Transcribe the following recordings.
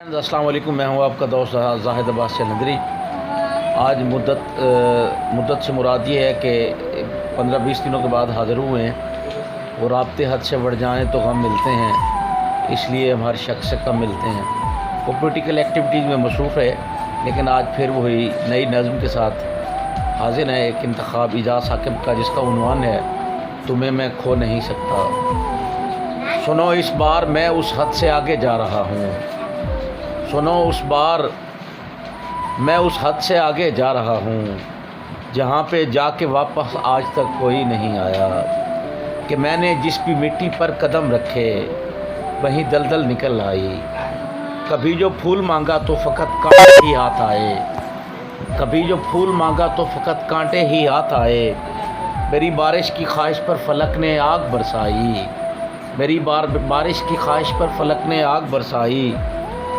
अस्सलाम वालेकुम। मैं हूँ आपका दोस्त जाहिद अब्बास चलंदरी। आज मुद्दत से मुराद ये है कि 15-20 दिनों के बाद हाज़िर हुए हैं और राब्ते हद से बढ़ जाएँ तो हम मिलते हैं, इसलिए हम हर शख्स से कम मिलते हैं। वो पॉलिटिकल एक्टिविटीज़ में मसरूफ़ है, लेकिन आज फिर वही नई नज़्म के साथ हाज़िर है। एक इंतखाब इजाज़ साकिब का, जिसका उन्वान है तुम्हें मैं खो नहीं सकता। सुनो इस बार मैं उस हद से आगे जा रहा हूँ, सुनो उस बार मैं उस हद से आगे जा रहा हूँ, जहाँ पे जाके वापस आज तक कोई नहीं आया। कि मैंने जिस भी मिट्टी पर कदम रखे वहीं दलदल निकल आई। कभी जो फूल मांगा तो फ़कत कांटे ही हाथ आए, कभी जो फूल मांगा तो फ़कत कांटे ही हाथ आए। मेरी बारिश की ख्वाहिश पर फलक ने आग बरसाई, मेरी बारिश की ख्वाहिश पर फलक ने आग बरसाई।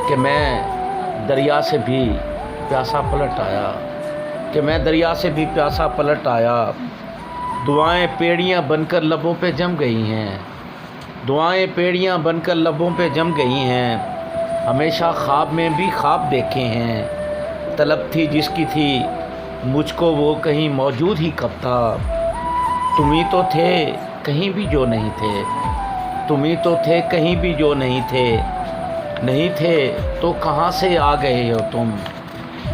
कि मैं दरिया से भी प्यासा पलट आया, कि मैं दरिया से भी प्यासा पलट आया। दुआएं पेड़ियां बनकर लबों पे जम गई हैं, दुआएं पेड़ियां बनकर लबों पे जम गई हैं। हमेशा ख्वाब में भी ख्वाब देखे हैं, तलब थी जिसकी थी मुझको वो कहीं मौजूद ही कब था। तुम ही तो थे कहीं भी जो नहीं थे, तुम ही तो थे कहीं भी जो नहीं थे। नहीं थे तो कहाँ से आ गए हो तुम,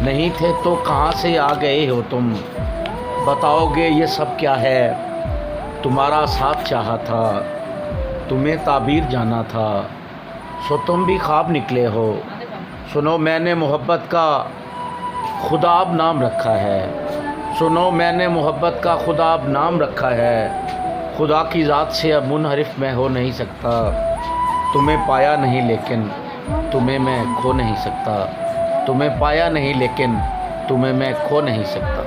नहीं थे तो कहाँ से आ गए हो तुम। बताओगे ये सब क्या है, तुम्हारा साथ चाहा था, तुम्हें ताबीर जाना था, सो तुम भी ख्वाब निकले हो। सुनो मैंने मोहब्बत का खुदाब नाम रखा है, सुनो मैंने मोहब्बत का खुदाब नाम रखा है। खुदा की ज़ात से अब मुनहरिफ मैं हो नहीं सकता। तुम्हें पाया नहीं लेकिन तुम्हें मैं खो नहीं सकता, तुम्हें पाया नहीं लेकिन तुम्हें मैं खो नहीं सकता।